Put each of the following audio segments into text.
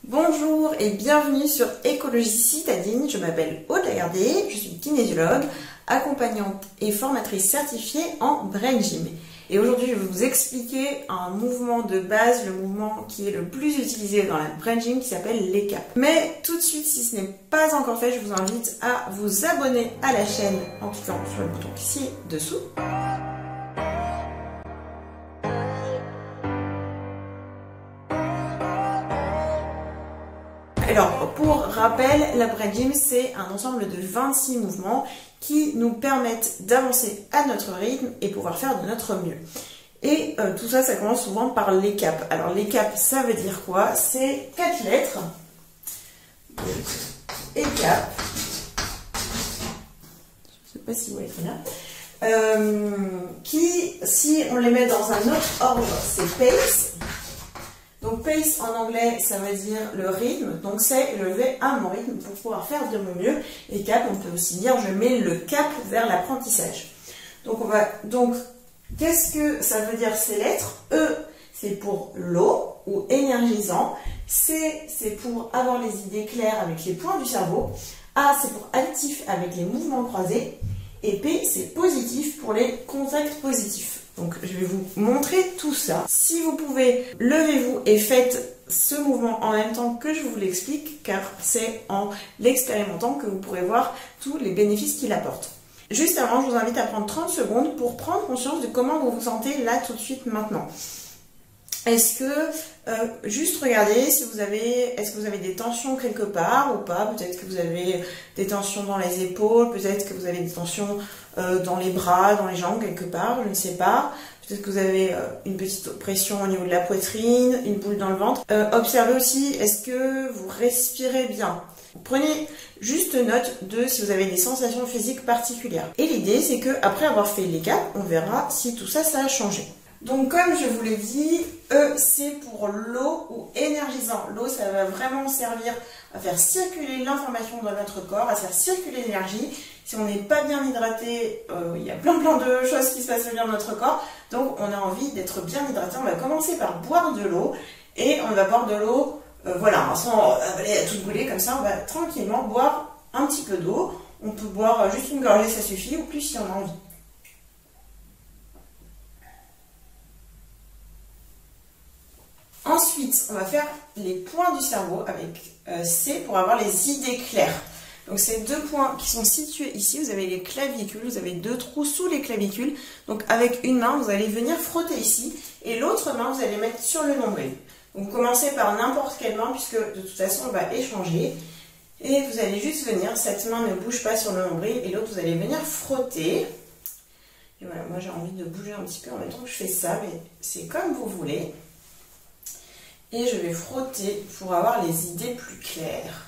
Bonjour et bienvenue sur Écologie Citadine, je m'appelle Aude Lagardé, je suis kinésiologue, accompagnante et formatrice certifiée en Brain Gym. Et aujourd'hui je vais vous expliquer un mouvement de base, le mouvement qui est le plus utilisé dans la Brain Gym qui s'appelle l'ECAP. Mais tout de suite, si ce n'est pas encore fait, je vous invite à vous abonner à la chaîne en cliquant sur le bouton ici dessous. Alors, pour rappel, la Brain Gym, c'est un ensemble de 26 mouvements qui nous permettent d'avancer à notre rythme et pouvoir faire de notre mieux. Et tout ça, ça commence souvent par l'ECAP. Alors, l'ECAP, ça veut dire quoi? C'est 4 lettres. ECAP. Je ne sais pas si vous voyez très bien. Qui, si on les met dans un autre ordre, c'est PACE. Donc pace en anglais, ça veut dire le rythme, donc c'est je vais à mon rythme pour pouvoir faire de mon mieux. Et cap, on peut aussi dire je mets le cap vers l'apprentissage. Donc qu'est-ce que ça veut dire ces lettres? E, c'est pour low ou énergisant. C, c'est pour avoir les idées claires avec les points du cerveau. A, c'est pour actif avec les mouvements croisés. Et P, c'est positif pour les contacts positifs. Donc je vais vous montrer tout ça. Si vous pouvez, levez-vous et faites ce mouvement en même temps que je vous l'explique, car c'est en l'expérimentant que vous pourrez voir tous les bénéfices qu'il apporte. Juste avant, je vous invite à prendre 30 secondes pour prendre conscience de comment vous vous sentez là tout de suite maintenant. Est-ce que, juste regardez si vous avez, est-ce que vous avez des tensions quelque part ou pas? Peut-être que vous avez des tensions dans les épaules, peut-être que vous avez des tensions dans les bras, dans les jambes quelque part, je ne sais pas. Peut-être que vous avez une petite pression au niveau de la poitrine, une boule dans le ventre. Observez aussi, est-ce que vous respirez bien? Prenez juste note de si vous avez des sensations physiques particulières. Et l'idée, c'est que après avoir fait l'ECAP, on verra si tout ça, ça a changé. Donc comme je vous l'ai dit, E c'est pour l'eau ou énergisant. L'eau, ça va vraiment servir à faire circuler l'information dans notre corps, à faire circuler l'énergie. Si on n'est pas bien hydraté, il y a plein de choses qui se passent bien dans notre corps. Donc on a envie d'être bien hydraté. On va commencer par boire de l'eau et on va boire de l'eau, voilà, sans avaler à toute bouler comme ça. On va tranquillement boire un petit peu d'eau. On peut boire juste une gorgée, ça suffit, ou plus si on a envie. Ensuite, on va faire les points du cerveau avec C pour avoir les idées claires. Donc, ces deux points qui sont situés ici, vous avez les clavicules, vous avez deux trous sous les clavicules. Donc, avec une main, vous allez venir frotter ici et l'autre main, vous allez mettre sur le nombril. Donc, commencez par n'importe quelle main puisque de toute façon, on va échanger. Et vous allez juste venir, cette main ne bouge pas sur le nombril et l'autre, vous allez venir frotter. Et voilà, moi j'ai envie de bouger un petit peu en même temps que je fais ça, mais c'est comme vous voulez. Et je vais frotter pour avoir les idées plus claires.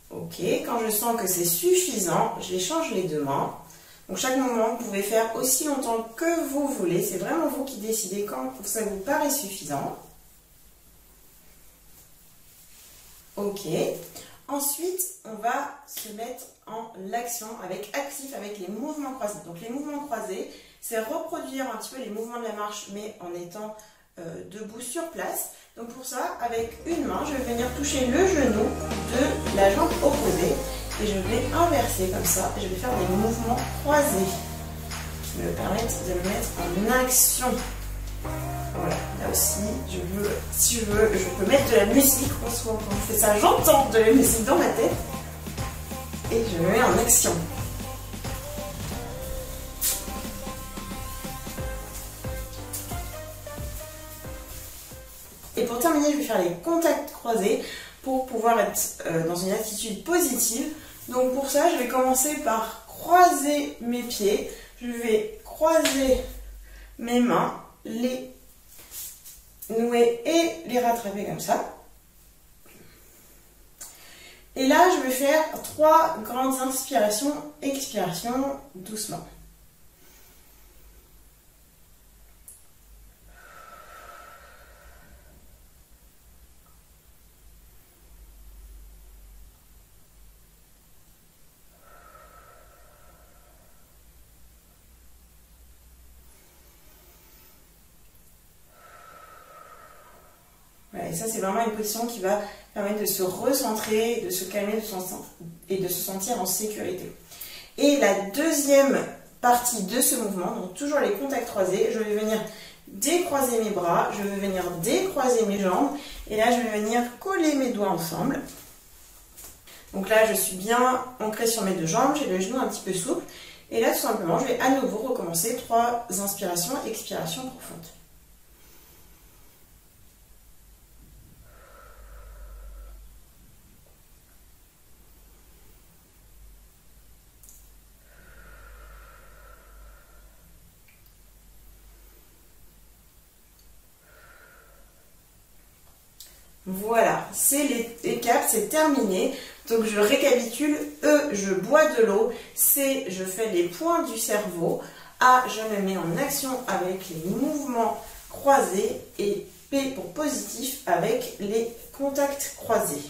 Ok, quand je sens que c'est suffisant, j'échange les deux mains. Donc chaque moment, vous pouvez faire aussi longtemps que vous voulez. C'est vraiment vous qui décidez quand ça vous paraît suffisant. Ok. Ensuite, on va se mettre en l'action avec actif, avec les mouvements croisés. Donc les mouvements croisés, c'est reproduire un petit peu les mouvements de la marche, mais en étant debout sur place. Donc pour ça, avec une main, je vais venir toucher le genou de la jambe opposée et je vais inverser comme ça. Et je vais faire des mouvements croisés qui me permettent de me mettre en action. Voilà, là aussi, si je veux, je peux mettre de la musique. Souvent, quand je fais ça, j'entends de la musique dans ma tête et je me mets en action. Et pour terminer, je vais faire les contacts croisés pour pouvoir être dans une attitude positive. Donc pour ça, je vais commencer par croiser mes pieds. Je vais croiser mes mains, les nouer et les rattraper comme ça. Et là, je vais faire 3 grandes inspirations, expirations, doucement. Voilà, et ça, c'est vraiment une position qui va permettre de se recentrer, de se calmer et de se sentir en sécurité. Et la deuxième partie de ce mouvement, donc toujours les contacts croisés, je vais venir décroiser mes bras, je vais venir décroiser mes jambes, et là, je vais venir coller mes doigts ensemble. Donc là, je suis bien ancrée sur mes deux jambes, j'ai le genou un petit peu souple. Et là, tout simplement, je vais à nouveau recommencer 3 inspirations, expirations profondes. Voilà, c'est les caps, c'est terminé. Donc je récapitule. E, je bois de l'eau. C, je fais les points du cerveau. A, je me mets en action avec les mouvements croisés. Et P pour positif avec les contacts croisés.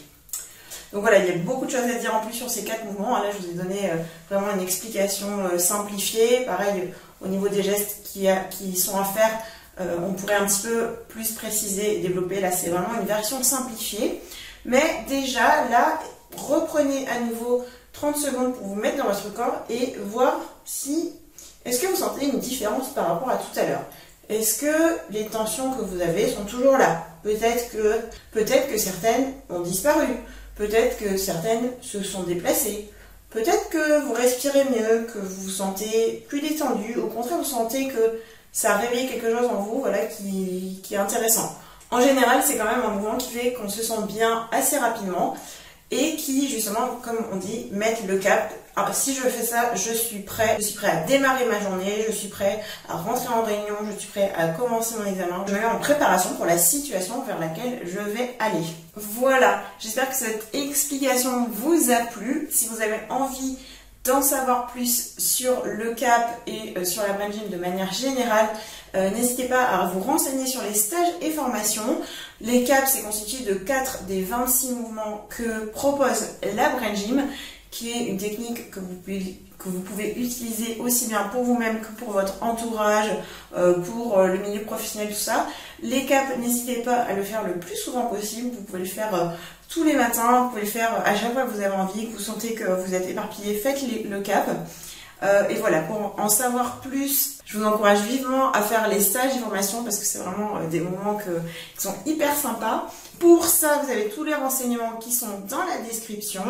Donc voilà, il y a beaucoup de choses à dire en plus sur ces 4 mouvements. Là, je vous ai donné vraiment une explication simplifiée. Pareil, au niveau des gestes qui sont à faire, on pourrait un petit peu plus préciser et développer. Là, c'est vraiment une version simplifiée. Mais déjà, là, reprenez à nouveau 30 secondes pour vous mettre dans votre corps et voir si... Est-ce que vous sentez une différence par rapport à tout à l'heure? Est-ce que les tensions que vous avez sont toujours là? Peut-être que certaines ont disparu. Peut-être que certaines se sont déplacées. Peut-être que vous respirez mieux, que vous vous sentez plus détendu. Au contraire, vous sentez que ça réveille quelque chose en vous, voilà, qui est intéressant. En général, c'est quand même un mouvement qui fait qu'on se sent bien assez rapidement et qui, justement, comme on dit, met le cap. Alors, si je fais ça, je suis prêt à démarrer ma journée, je suis prêt à rentrer en réunion, je suis prêt à commencer mon examen. Je me mets en préparation pour la situation vers laquelle je vais aller. Voilà, j'espère que cette explication vous a plu. Si vous avez envie d'en savoir plus sur le cap et sur la brain gym de manière générale, n'hésitez pas à vous renseigner sur les stages et formations. Les caps, c'est constitué de 4 des 26 mouvements que propose la brain gym, qui est une technique que vous pouvez utiliser aussi bien pour vous-même que pour votre entourage, pour le milieu professionnel, tout ça. Les caps, n'hésitez pas à le faire le plus souvent possible. Vous pouvez le faire tous les matins, vous pouvez le faire à chaque fois que vous avez envie, que vous sentez que vous êtes éparpillé, faites le cap. Et voilà, pour en savoir plus, je vous encourage vivement à faire les stages et formations parce que c'est vraiment des moments qui sont hyper sympas. Pour ça, vous avez tous les renseignements qui sont dans la description.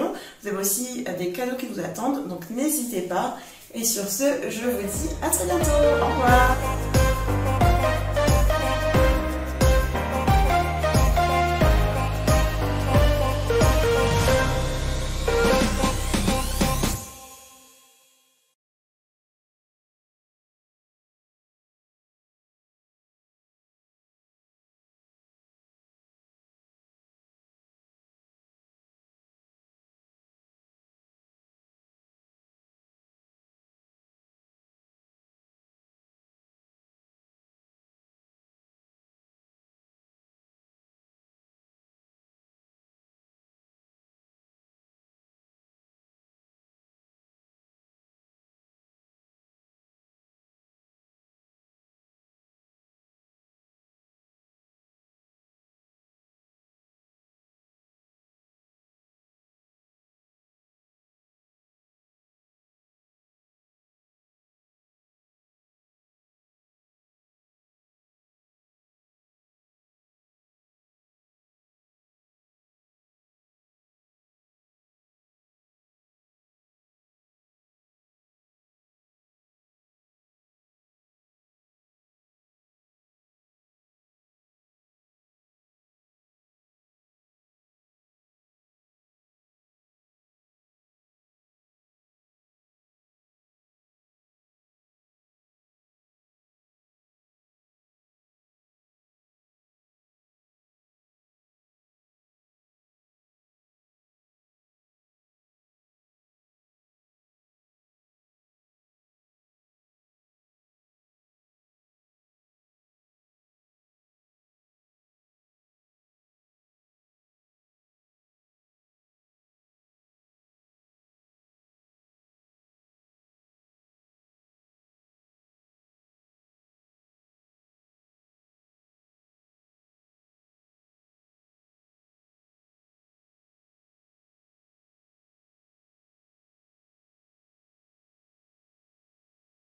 Vous avez aussi des cadeaux qui vous attendent, donc n'hésitez pas. Et sur ce, je vous dis à très bientôt. Au revoir.